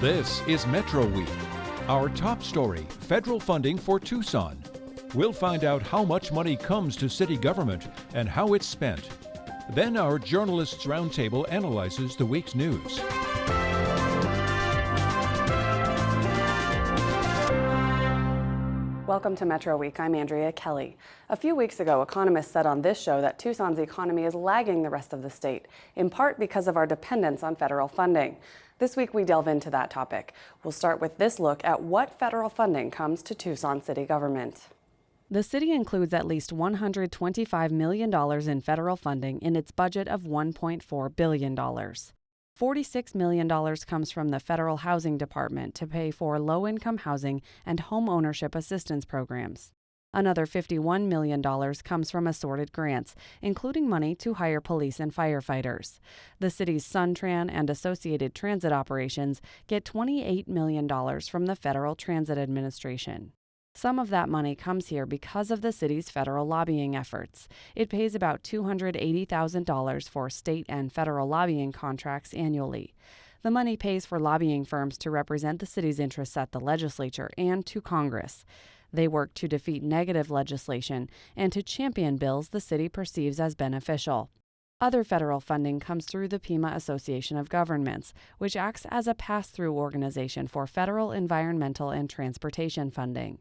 This is Metro Week. Our top story, federal funding for Tucson. We'll find out how much money comes to city government and how it's spent. Then our Journalists Roundtable analyzes the week's news. Welcome to Metro Week. I'm Andrea Kelly. A few weeks ago, Economists said on this show that Tucson's economy is lagging the rest of the state, in part because of our dependence on federal funding. This week, we delve into that topic. We'll start with this look at what federal funding comes to Tucson city government. The city includes at least $125 million in federal funding in its budget of $1.4 billion. $46 million comes from the Federal Housing Department to pay for low-income housing and home ownership assistance programs. Another $51 million comes from assorted grants, including money to hire police and firefighters. The city's SunTran and associated transit operations get $28 million from the Federal Transit Administration. Some of that money comes here because of the city's federal lobbying efforts. It pays about $280,000 for state and federal lobbying contracts annually. The money pays for lobbying firms to represent the city's interests at the legislature and to Congress. They work to defeat negative legislation and to champion bills the city perceives as beneficial. Other federal funding comes through the Pima Association of Governments, which acts as a pass-through organization for federal environmental and transportation funding.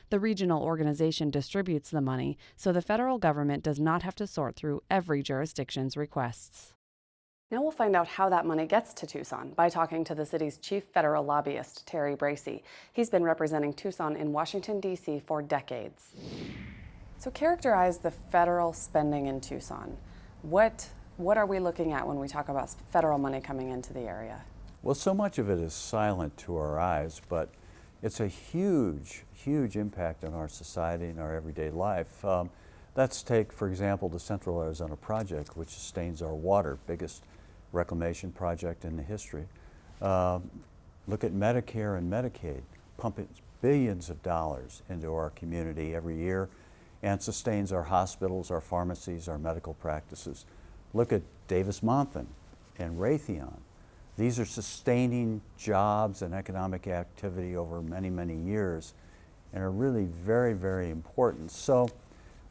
The regional organization distributes the money, so the federal government does not have to sort through every jurisdiction's requests. Now we'll find out how that money gets to Tucson by talking to the city's chief federal lobbyist, Terry Bracey. He's been representing Tucson in Washington, D.C. for decades. So characterize the federal spending in Tucson. What are we looking at when we talk about federal money coming into the area? Well, so much of it is silent to our eyes, but it's a huge impact on our society and our everyday life. Let's take, for example, the Central Arizona Project, which sustains our water, biggest reclamation project in the history. Look at Medicare and Medicaid, pumping billions of dollars into our community every year and sustains our hospitals, our pharmacies, our medical practices. Look at Davis-Monthan and Raytheon. These are sustaining jobs and economic activity over many, many years and are really very important. So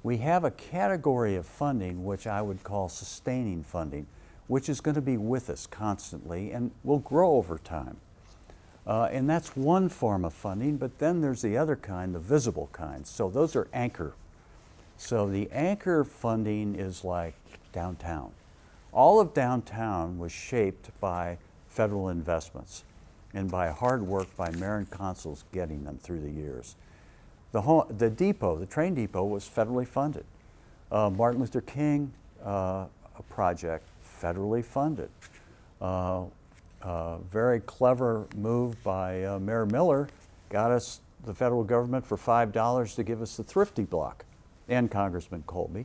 we have a category of funding which I would call sustaining funding, which is going to be with us constantly and will grow over time. And that's one form of funding, but then there's the other kind, the visible kind. So those are anchor. So the anchor funding is like downtown. All of downtown was shaped by federal investments and by hard work by mayor and councils getting them through the years. The depot, the train depot, was federally funded. Martin Luther King project, federally funded. Very clever move by Mayor Miller, got us the federal government for $5 to give us the Thrifty Block, and Congressman Colby.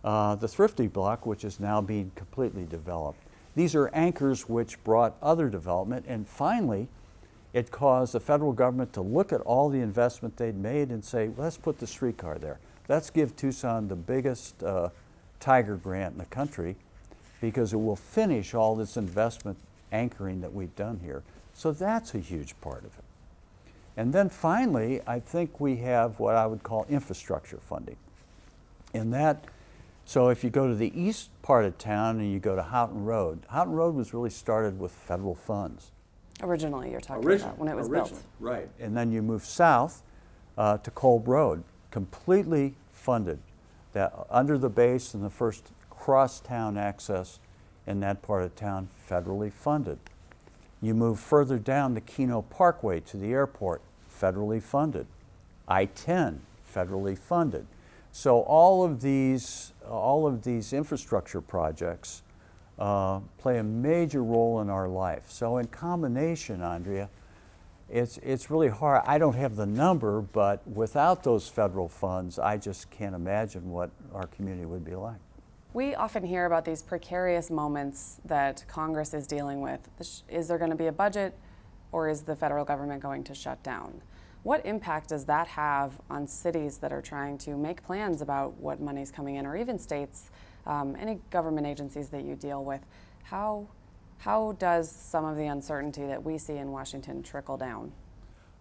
The Thrifty Block, which is now being completely developed. These are anchors which brought other development, and finally, it caused the federal government to look at all the investment they'd made and say, let's put the streetcar there. Let's give Tucson the biggest Tiger grant in the country because it will finish all this investment anchoring that we've done here. So that's a huge part of it. And then finally, I think we have what I would call infrastructure funding. In that, so if you go to the east part of town and you go to Houghton Road was really started with federal funds. Originally, you're talking about when it was built. Right. And then you move south to Kolb Road, completely funded, that under the base and the first cross-town access in that part of town, federally funded. You move further down the Keno Parkway to the airport, federally funded. I-10, federally funded. So all of these infrastructure projects play a major role in our life. So in combination, Andrea, it's really hard. I don't have the number, but without those federal funds, I just can't imagine what our community would be like. We often hear about these precarious moments that Congress is dealing with. Is there going to be a budget, or is the federal government going to shut down? What impact does that have on cities that are trying to make plans about what money's coming in, or even states, any government agencies that you deal with? How How does some of the uncertainty that we see in Washington trickle down?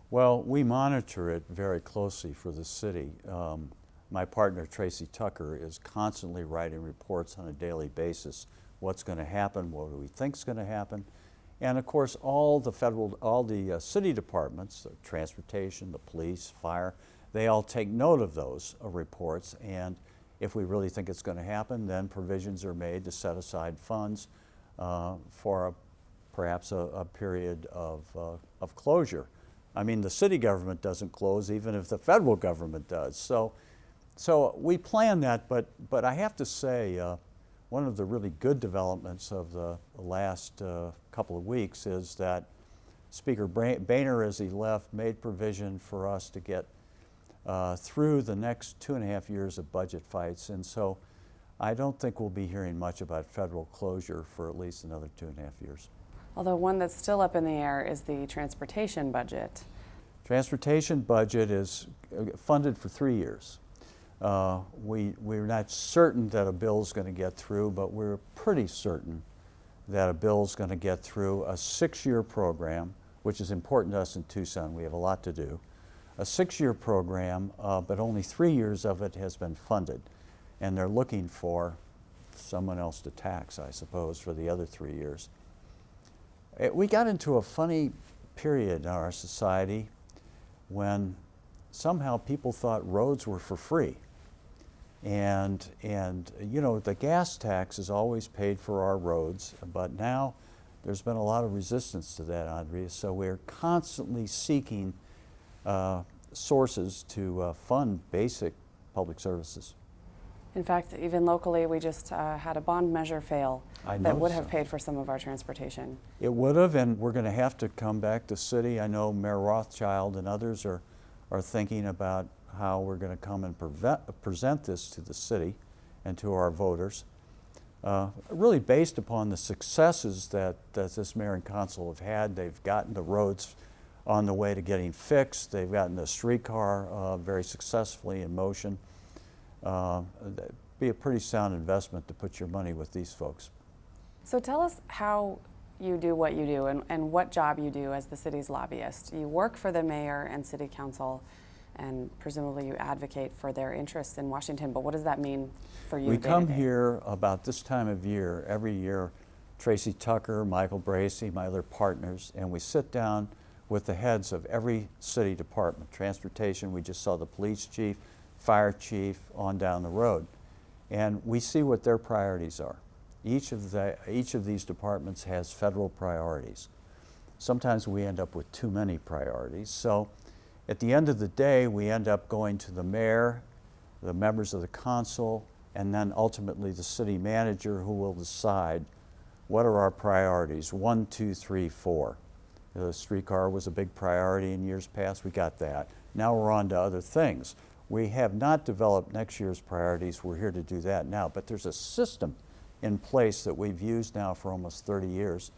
Well, we monitor it very closely for the city. My partner, Tracy Tucker, is constantly writing reports on a daily basis. What's going to happen? What do we think is going to happen? And of course, all the city departments, the transportation, the police, fire, they all take note of those reports. And if we really think it's going to happen, then provisions are made to set aside funds for perhaps a period of closure. I mean, the city government doesn't close even if the federal government does. So we plan that, but I have to say, one of the really good developments of the last couple of weeks is that Speaker Boehner, as he left, made provision for us to get through the next 2.5 years of budget fights. And so I don't think we'll be hearing much about federal closure for at least another 2.5 years. Although one that's still up in the air is the transportation budget. Transportation budget is funded for 3 years. We're not certain that a bill's going to get through, but we're pretty certain that a bill's going to get through. A 6-year program, which is important to us in Tucson. We have a lot to do. A 6-year program, but only 3 years of it has been funded. And they're looking for someone else to tax, I suppose, for the other 3 years. We got into a funny period in our society when somehow people thought roads were for free. And you know, the gas tax is always paid for our roads, but now there's been a lot of resistance to that, Andrea, so we're constantly seeking sources to fund basic public services. In fact, even locally, we just had a bond measure fail that would have so. paid for some of our transportation. It would have, and we're going to have to come back to city. I know Mayor Rothschild and others are thinking about how we're going to come and present this to the city and to our voters, really based upon the successes that this mayor and council have had. They've gotten the roads on the way to getting fixed. They've gotten the streetcar very successfully in motion. That'd be a pretty sound investment to put your money with these folks. So tell us how you do what you do and what job you do as the city's lobbyist. You work for the mayor and city council, and presumably you advocate for their interests in Washington, but what does that mean for you? We come here about this time of year, every year, Tracy Tucker, Michael Bracey, my other partners, and we sit down with the heads of every city department. Transportation, we just saw the police chief, fire chief, on down the road. And we see what their priorities are. Each of these departments has federal priorities. Sometimes we end up with too many priorities. So at the end of the day, we end up going to the mayor, the members of the council, and then ultimately the city manager, who will decide what are our priorities, 1, 2, 3, 4. The streetcar was a big priority in years past, we got that. Now we're on to other things. We have not developed next year's priorities, we're here to do that now, but there's a system in place that we've used now for almost 30 years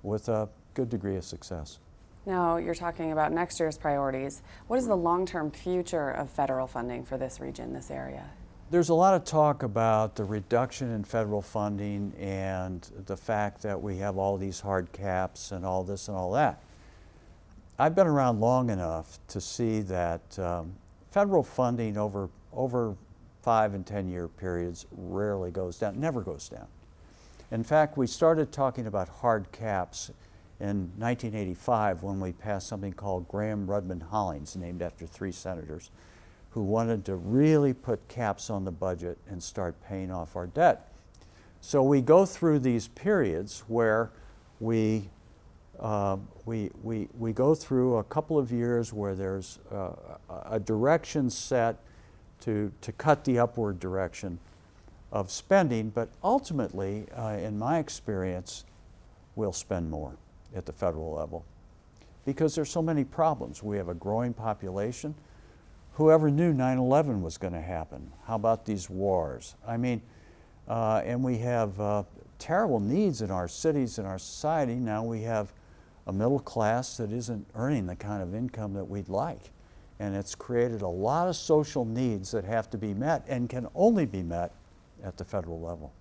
with a good degree of success. Now, you're talking about next year's priorities. What is the long-term future of federal funding for this region, this area? There's a lot of talk about the reduction in federal funding and the fact that we have all these hard caps and all this and all that. I've been around long enough to see that federal funding over 5 and 10 year periods rarely goes down, never goes down. In fact, we started talking about hard caps in 1985 when we passed something called Graham-Rudman-Hollings, named after 3 senators, who wanted to really put caps on the budget and start paying off our debt. So we go through these periods where we go through a couple of years where there's a direction set to cut the upward direction of spending, but ultimately, in my experience, we'll spend more at the federal level because there's so many problems. We have a growing population. Whoever knew 9/11 was going to happen? How about these wars? I mean, and we have terrible needs in our cities and our society. Now we have a middle class that isn't earning the kind of income that we'd like. And it's created a lot of social needs that have to be met and can only be met at the federal level.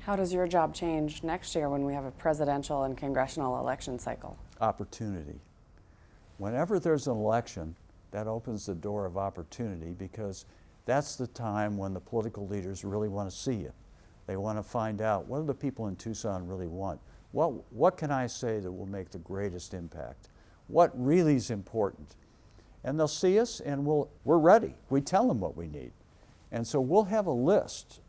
How does your job change next year when we have a presidential and congressional election cycle? Opportunity. Whenever there's an election, that opens the door of opportunity, because that's the time when the political leaders really want to see you. They want to find out, what do the people in Tucson really want? What can I say that will make the greatest impact? What really is important? And they'll see us, and we're ready. We tell them what we need. And so we'll have a list,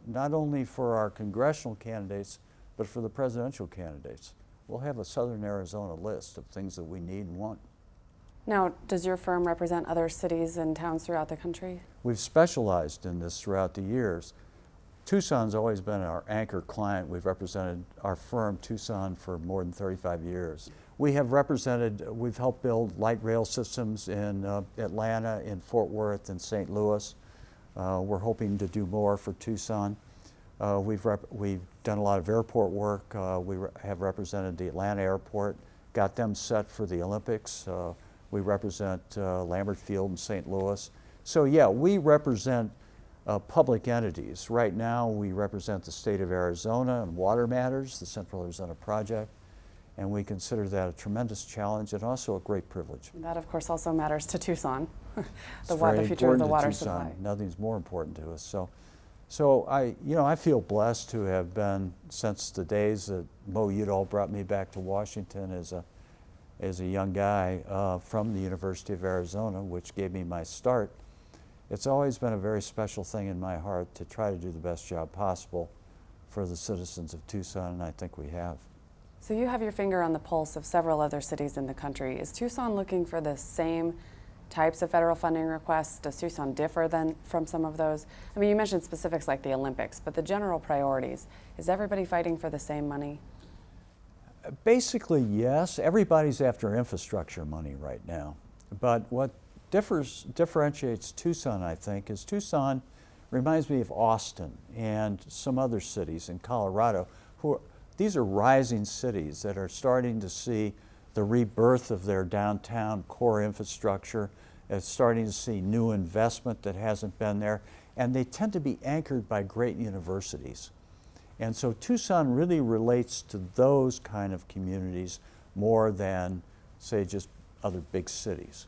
not only for our congressional candidates, but for the presidential candidates. We'll have a Southern Arizona list of things that we need and want. Now, does your firm represent other cities and towns throughout the country? We've specialized in this throughout the years. Tucson's always been our anchor client. We've represented our firm, Tucson, for more than 35 years. We've helped build light rail systems in Atlanta, in Fort Worth, and St. Louis. We're hoping to do more for Tucson. We've done a lot of airport work. We have represented the Atlanta airport, got them set for the Olympics. We represent Lambert Field in St. Louis. So yeah, we represent public entities. Right now we represent the state of Arizona on water matters, the Central Arizona Project, and we consider that a tremendous challenge and also a great privilege. That, of course, also matters to Tucson, the very future of the important to water Tucson. supply. Nothing's more important to us. So I feel blessed to have been, since the days that Mo Udall brought me back to Washington as a young guy from the University of Arizona, which gave me my start. It's always been a very special thing in my heart to try to do the best job possible for the citizens of Tucson, and I think we have. So you have your finger on the pulse of several other cities in the country. Is Tucson looking for the same types of federal funding requests? Does Tucson differ from some of those? I mean, you mentioned specifics like the Olympics, but the general priorities, is everybody fighting for the same money? Basically, yes. Everybody's after infrastructure money right now. But what differentiates Tucson, I think, is Tucson reminds me of Austin and some other cities in Colorado. These are rising cities that are starting to see the rebirth of their downtown core infrastructure. It's starting to see new investment that hasn't been there, and they tend to be anchored by great universities. And so Tucson really relates to those kind of communities more than, say, just other big cities.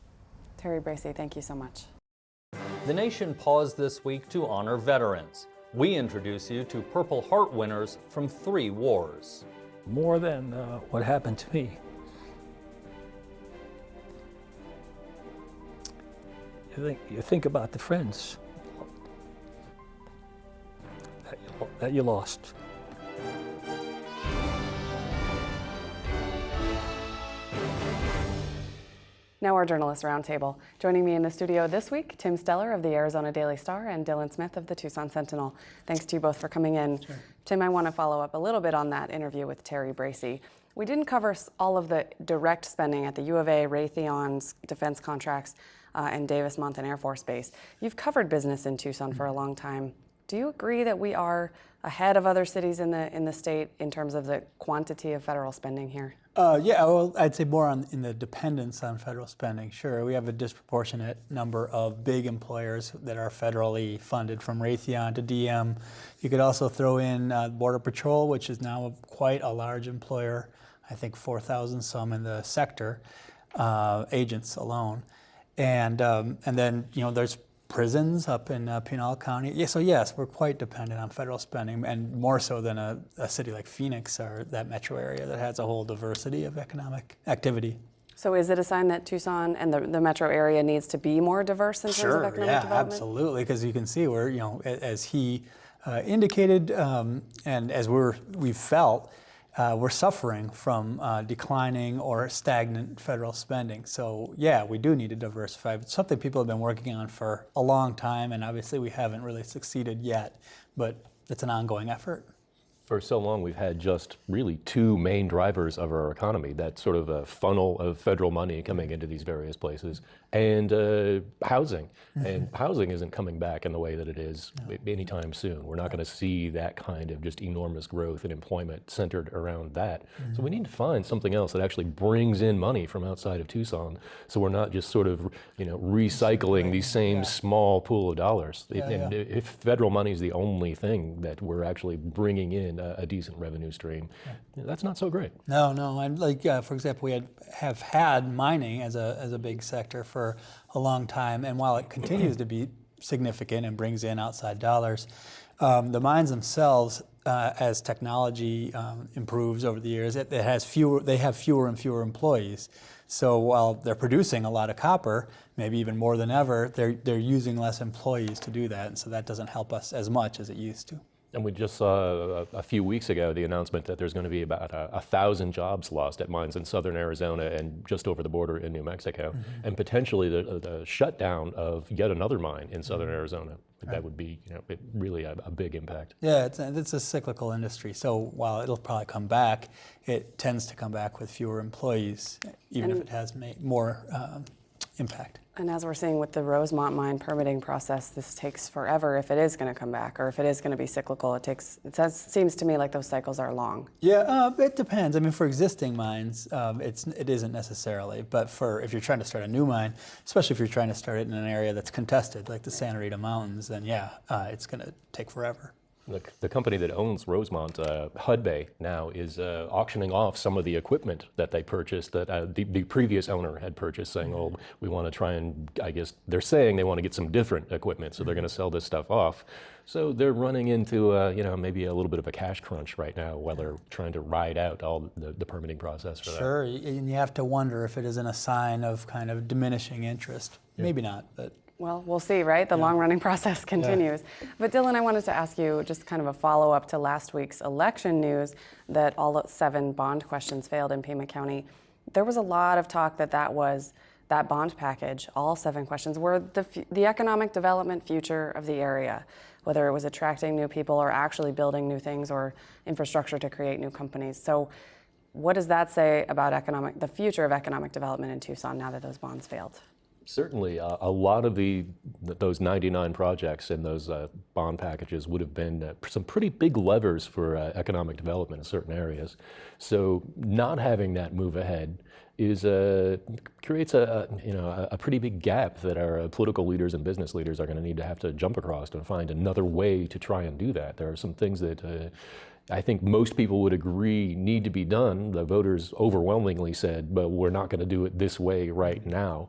Terry Bracey, thank you so much. The nation paused this week to honor veterans. We introduce you to Purple Heart winners from 3 wars. More than what happened to me. You think about the friends that you lost. Now our Journalist Roundtable. Joining me in the studio this week, Tim Steller of the Arizona Daily Star and Dylan Smith of the Tucson Sentinel. Thanks to you both for coming in. Sure. Tim, I want to follow up a little bit on that interview with Terry Bracey. We didn't cover all of the direct spending at the U of A, Raytheon's defense contracts, and Davis-Monthan Air Force Base. You've covered business in Tucson for a long time. Do you agree that we are ahead of other cities in the state in terms of the quantity of federal spending here? Yeah, well, I'd say more in the dependence on federal spending. Sure, we have a disproportionate number of big employers that are federally funded, from Raytheon to DM. You could also throw in Border Patrol, which is now quite a large employer. I think 4,000 some in the sector, agents alone. And then, there's prisons up in Pinal County. Yeah, so yes, we're quite dependent on federal spending, and more so than a city like Phoenix or that metro area that has a whole diversity of economic activity. So is it a sign that Tucson and the metro area needs to be more diverse in terms of economic development? Absolutely, because you can see where, as he indicated, and as we've felt, we're suffering from declining or stagnant federal spending. So yeah, we do need to diversify. It's something people have been working on for a long time, and obviously we haven't really succeeded yet, but it's an ongoing effort. For so long, we've had just really two main drivers of our economy, that sort of a funnel of federal money coming into these various places, and housing. And housing isn't coming back in the way that it is anytime soon. We're not going to see that kind of just enormous growth in employment centered around that. So we need to find something else that actually brings in money from outside of Tucson, so we're not just sort of, recycling these same small pool of dollars. And if federal money is the only thing that we're actually bringing in a decent revenue stream, that's not so great. No, and for example, we have had mining as a big sector for a long time, and while it continues to be significant and brings in outside dollars, the mines themselves, as technology improves over the years, they have fewer and fewer employees. So while they're producing a lot of copper, maybe even more than ever, they're using less employees to do that, and so that doesn't help us as much as it used to. And we just saw a few weeks ago the announcement that there's going to be about 1,000 jobs lost at mines in southern Arizona and just over the border in New Mexico, and potentially the shutdown of yet another mine in southern Arizona. That would be, really a big impact. Yeah, it's a cyclical industry. So while it'll probably come back, it tends to come back with fewer employees, even if it has more impact. And as we're seeing with the Rosemont mine permitting process, this takes forever if it is going to come back, or if it is going to be cyclical. Seems to me like those cycles are long. Yeah, it depends. I mean, for existing mines, it isn't necessarily. But if you're trying to start a new mine, especially if you're trying to start it in an area that's contested, like the Santa Rita Mountains, then it's going to take forever. The company that owns Rosemont, Hudbay, now is auctioning off some of the equipment that they purchased that the previous owner had purchased, saying, oh, we want to try and, I guess they're saying they want to get some different equipment, so they're going to sell this stuff off. So they're running into, maybe a little bit of a cash crunch right now while they're trying to ride out all the permitting process for that. Sure, and you have to wonder if it isn't a sign of kind of diminishing interest. Yeah. Maybe not, but... Well, we'll see, right? The long-running process continues. Yeah. But Dylan, I wanted to ask you just kind of a follow-up to last week's election news that all 7 bond questions failed in Pima County. There was a lot of talk that bond package, all 7 questions, were the economic development future of the area, whether it was attracting new people or actually building new things or infrastructure to create new companies. So what does that say about the future of economic development in Tucson now that those bonds failed? Certainly, a lot of those 99 projects in those bond packages would have been some pretty big levers for economic development in certain areas. So not having that move ahead creates a pretty big gap that our political leaders and business leaders are going to have to jump across to find another way to try and do that. There are some things that I think most people would agree need to be done. The voters overwhelmingly said, but we're not going to do it this way right now.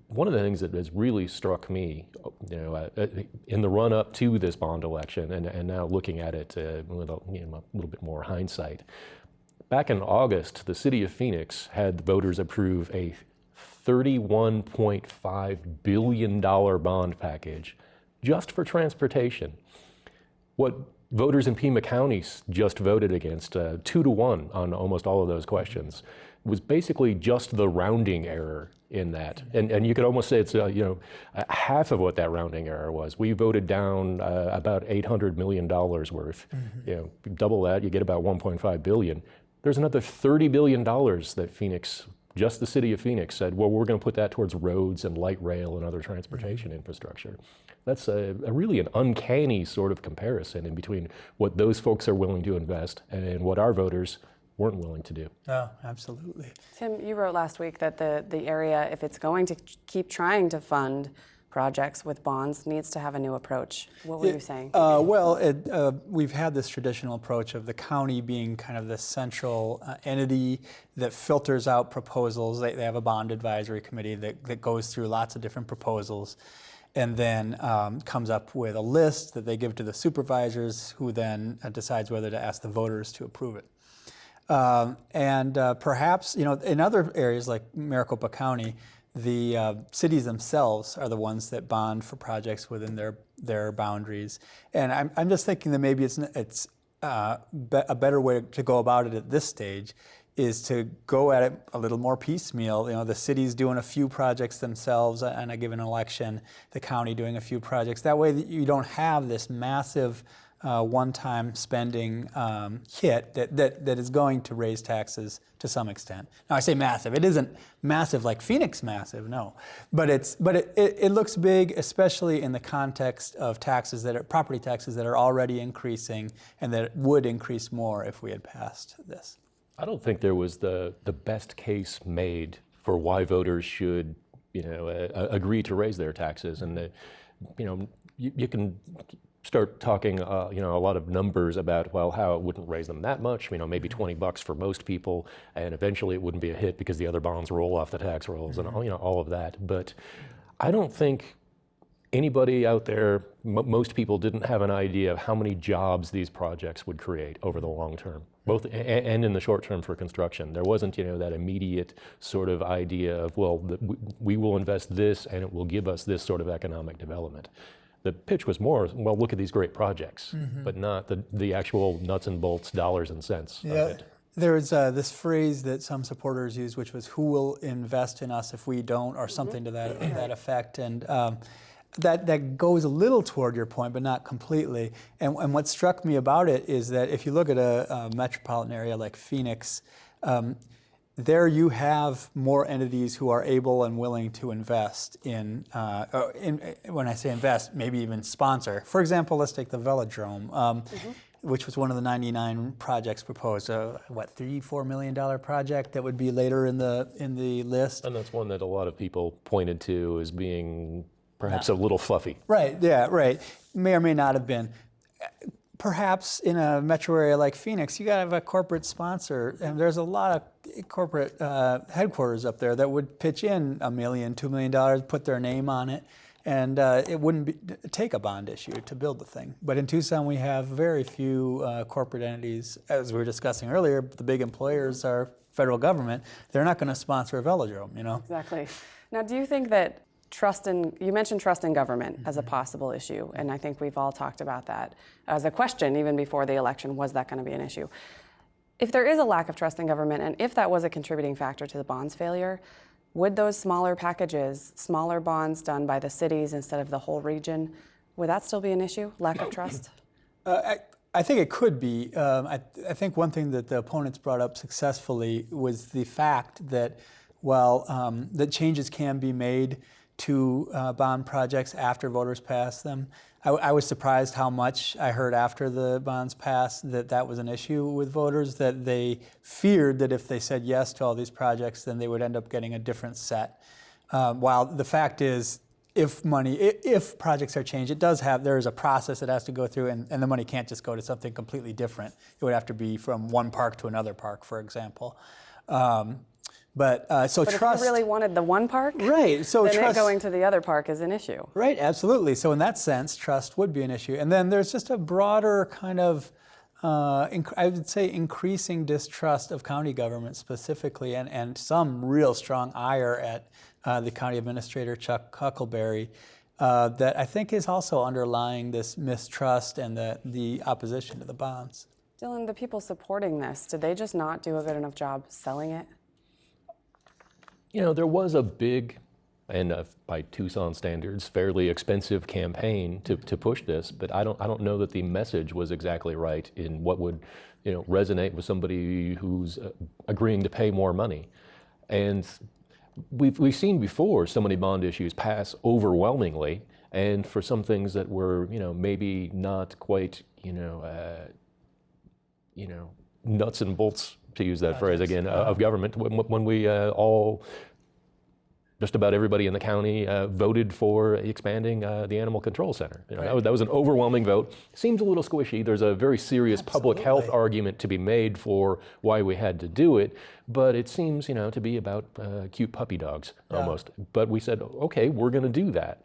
One of the things that has really struck me, in the run-up to this bond election, and now looking at it with a little bit more hindsight, back in August, the city of Phoenix had the voters approve a $31.5 billion bond package just for transportation. What voters in Pima County just voted against, 2-1 on almost all of those questions, was basically just the rounding error in that. And you could almost say it's half of what that rounding error was. We voted down about $800 million worth. Double that, you get about $1.5 billion. There's another $30 billion that just the city of Phoenix said, well, we're going to put that towards roads and light rail and other transportation infrastructure. That's really an uncanny sort of comparison in between what those folks are willing to invest and what our voters weren't willing to do. Oh, absolutely. Tim, you wrote last week that the area, if it's going to keep trying to fund projects with bonds, needs to have a new approach. What were you saying? We've had this traditional approach of the county being kind of the central entity that filters out proposals. They have a bond advisory committee that goes through lots of different proposals and then comes up with a list that they give to the supervisors, who then decides whether to ask the voters to approve it. Perhaps, in other areas like Maricopa County, the cities themselves are the ones that bond for projects within their boundaries. And I'm just thinking that maybe it's a better way to go about it at this stage is to go at it a little more piecemeal. The city's doing a few projects themselves on a given election, the county doing a few projects. That way you don't have this massive one-time spending hit that is going to raise taxes to some extent. Now I say massive. It isn't massive like Phoenix massive, no. But it looks big, especially in the context of taxes property taxes that are already increasing and that would increase more if we had passed this. I don't think there was the best case made for why voters should, agree to raise their taxes. And, you can start talking, a lot of numbers about, well, how it wouldn't raise them that much, maybe $20 for most people, and eventually it wouldn't be a hit because the other bonds roll off the tax rolls and, all of that. But I don't think anybody out there, most people didn't have an idea of how many jobs these projects would create over the long term, both and in the short term for construction. There wasn't, that immediate sort of idea of, well, we will invest this and it will give us this sort of economic development. The pitch was more, well, look at these great projects, but not the actual nuts and bolts, dollars and cents of it. There's this phrase that some supporters use, which was, who will invest in us if we don't, or something to that effect. And that goes a little toward your point, but not completely. And what struck me about it is that if you look at a metropolitan area like Phoenix, there you have more entities who are able and willing to invest in when I say invest, maybe even sponsor. For example, let's take the velodrome, which was one of the 99 projects proposed. $3-4 million project that would be later in the list. And that's one that a lot of people pointed to as being perhaps a little fluffy. Right, yeah, right. May or may not have been. Perhaps in a metro area like Phoenix, you gotta have a corporate sponsor, and there's a lot of corporate headquarters up there that would pitch in $1 million, $2 million, put their name on it, and it wouldn't take a bond issue to build the thing. But in Tucson, we have very few corporate entities. As we were discussing earlier, the big employers are federal government. They're not gonna sponsor a velodrome, Exactly. Now, do you think that you mentioned trust in government as a possible issue, and I think we've all talked about that as a question even before the election. Was that going to be an issue? If there is a lack of trust in government, and if that was a contributing factor to the bonds failure, would those smaller packages, smaller bonds done by the cities instead of the whole region, would that still be an issue, lack of trust? I think it could be. I think one thing that the opponents brought up successfully was the fact that, that changes can be made to bond projects after voters pass them. I was surprised how much I heard after the bonds passed that was an issue with voters, that they feared that if they said yes to all these projects, then they would end up getting a different set. While the fact is, if projects are changed, there is a process it has to go through, and the money can't just go to something completely different. It would have to be from one park to another park, for example. But trust. If you really wanted the one park, right? So then trust, going to the other park is an issue. Right, absolutely. So in that sense, trust would be an issue. And then there's just a broader kind of, I would say, increasing distrust of county government specifically, and some real strong ire at the county administrator, Chuck Huckleberry, that I think is also underlying this mistrust and the opposition to the bonds. Dylan, the people supporting this, did they just not do a good enough job selling it? There was a big, and by Tucson standards, fairly expensive campaign to push this, but I don't know that the message was exactly right in what would, resonate with somebody who's agreeing to pay more money. And we've seen before so many bond issues pass overwhelmingly, and for some things that were, maybe not quite, nuts and bolts, to use that phrase again, of government, when we all, just about everybody in the county voted for expanding the Animal Control Center. That was an overwhelming vote. Seems a little squishy. There's a very serious public health argument to be made for why we had to do it, but it seems, to be about cute puppy dogs almost. But we said, okay, we're going to do that.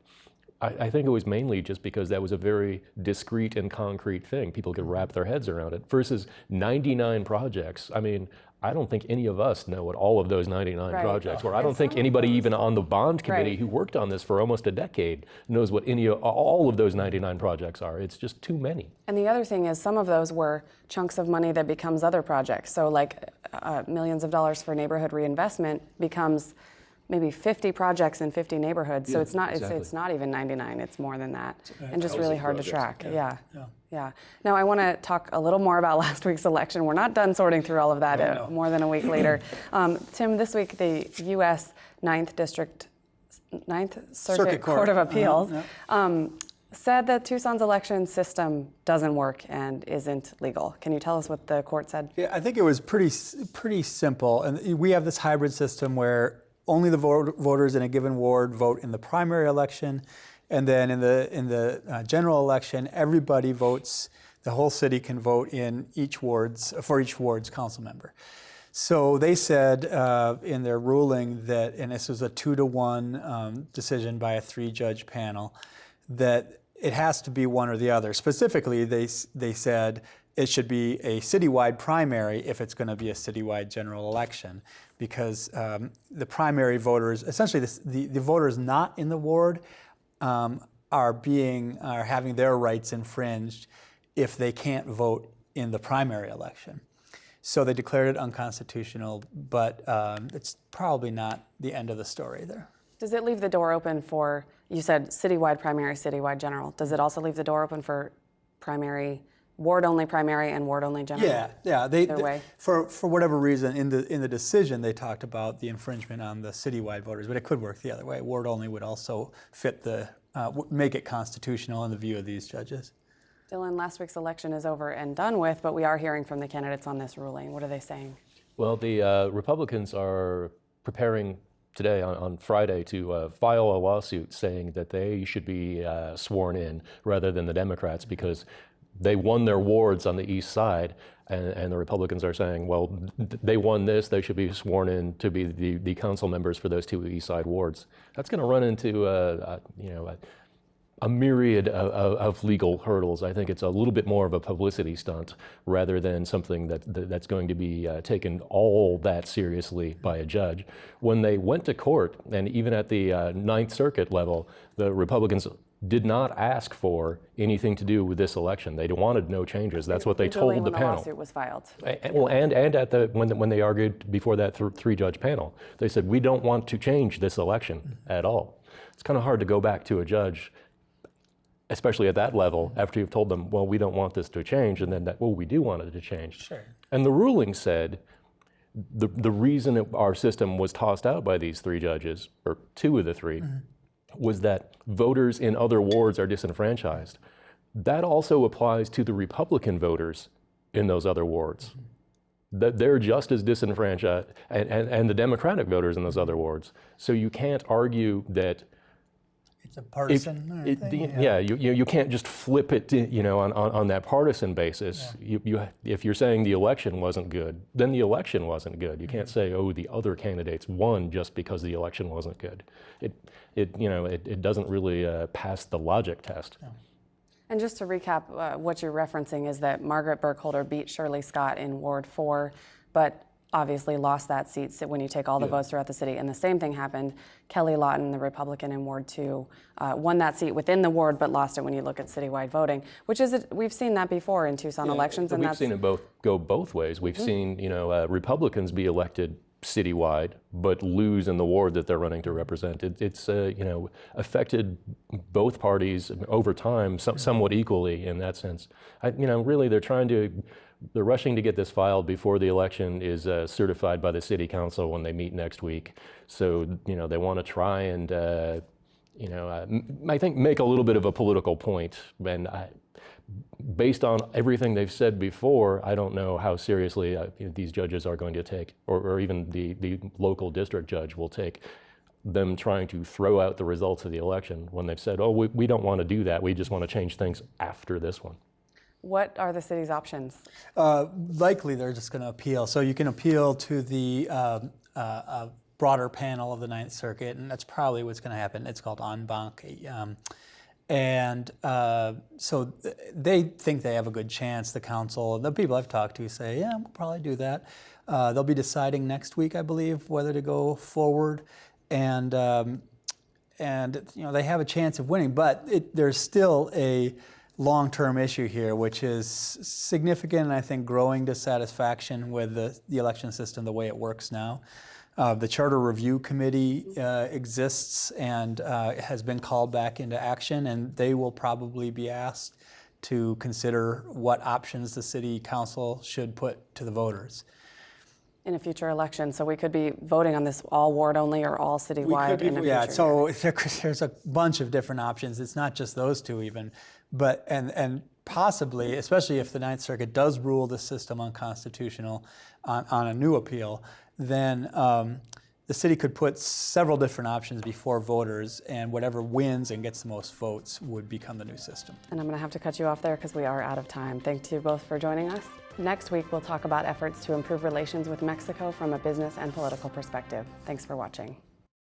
I think it was mainly just because that was a very discrete and concrete thing. People could wrap their heads around it versus 99 projects. I mean, I don't think any of us know what all of those 99 projects were. I don't think anybody even on the bond committee who worked on this for almost a decade knows what all of those 99 projects are. It's just too many. And the other thing is, some of those were chunks of money that becomes other projects. So like millions of dollars for neighborhood reinvestment becomes maybe 50 projects in 50 neighborhoods. So Yeah, it's not exactly. it's not even 99. It's more than that, and just really hard to track. Yeah. Yeah. Now I want to talk a little more about last week's election. We're not done sorting through all of that more than a week later. Tim, this week the U.S. Ninth Circuit Court of Appeals said that Tucson's election system doesn't work and isn't legal. Can you tell us what the court said? Yeah, I think it was pretty simple. And we have this hybrid system where only the voters in a given ward vote in the primary election, and then in the general election, everybody votes. The whole city can vote in for each ward's council member. So they said in their ruling that, and this was a 2-to-1 decision by a 3-judge panel, that it has to be one or the other. Specifically, they said it should be a citywide primary if it's going to be a citywide general election, because the primary voters, essentially the voters not in the ward, are having their rights infringed if they can't vote in the primary election. So they declared it unconstitutional, but it's probably not the end of the story there. Does it leave the door open for, you said citywide primary, citywide general. Does it also leave the door open for primary, ward-only primary and ward-only general? Yeah. Either way? For whatever reason, in the decision, they talked about the infringement on the citywide voters, but it could work the other way. Ward-only would also fit make it constitutional in the view of these judges. Dylan, last week's election is over and done with, but we are hearing from the candidates on this ruling. What are they saying? Well, the Republicans are preparing today on Friday to file a lawsuit saying that they should be sworn in rather than the Democrats, because they won their wards on the east side, and the Republicans are saying, well, they won this, they should be sworn in to be the council members for those 2 east side wards. That's going to run into a myriad of legal hurdles. I think it's a little bit more of a publicity stunt rather than something that's going to be taken all that seriously by a judge. When they went to court, and even at the Ninth Circuit level, the Republicans did not ask for anything to do with this election. They wanted no changes. That's what they told the panel. When the lawsuit was filed. And at when they argued before that 3-judge panel, they said, we don't want to change this election at all. It's kind of hard to go back to a judge, especially at that level, after you've told them, well, we don't want this to change, and then we do want it to change. Sure. And the ruling said the reason our system was tossed out by these 3 judges, or 2 of the 3, was that voters in other wards are disenfranchised. That also applies to the Republican voters in those other wards. That they're just as disenfranchised, and the Democratic voters in those other wards. So you can't argue that It's a partisan thing? You can't just flip it, on that partisan basis. Yeah. If you're saying the election wasn't good, then the election wasn't good. You can't say, oh, the other candidates won just because the election wasn't good. It doesn't really pass the logic test. Yeah. And just to recap, what you're referencing is that Margaret Burkholder beat Shirley Scott in Ward 4, but obviously lost that seat when you take all the votes throughout the city. And the same thing happened. Kelly Lawton, the Republican in Ward 2, won that seat within the ward, but lost it when you look at citywide voting, which is, we've seen that before in Tucson elections. And we've seen it go both ways. We've seen, Republicans be elected citywide, but lose in the ward that they're running to represent. It's affected both parties over time, somewhat equally in that sense. Really, they're rushing to get this filed before the election is certified by the city council when they meet next week. So, they want to try and, I think make a little bit of a political point. And based on everything they've said before, I don't know how seriously these judges are going to take, or even the local district judge will take them trying to throw out the results of the election when they've said, oh, we don't want to do that. We just want to change things after this one. What are the city's options? Likely they're just going to appeal. So you can appeal to the broader panel of the Ninth Circuit, and that's probably what's going to happen. It's called en banc. So they think they have a good chance, the council. The people I've talked to say, yeah, we'll probably do that. They'll be deciding next week, I believe, whether to go forward. And they have a chance of winning, but there's still a long-term issue here, which is significant and I think growing dissatisfaction with the election system the way it works now. The Charter Review Committee exists and has been called back into action, and they will probably be asked to consider what options the city council should put to the voters. In a future election, so we could be voting on this all ward only or all citywide in a future Yeah, so year. there's a bunch of different options. It's not just those two even, but and possibly, especially if the Ninth Circuit does rule the system unconstitutional on a new appeal, then the city could put several different options before voters, and whatever wins and gets the most votes would become the new system. And I'm going to have to cut you off there because we are out of time. Thank you both for joining us. Next week, we'll talk about efforts to improve relations with Mexico from a business and political perspective. Thanks for watching.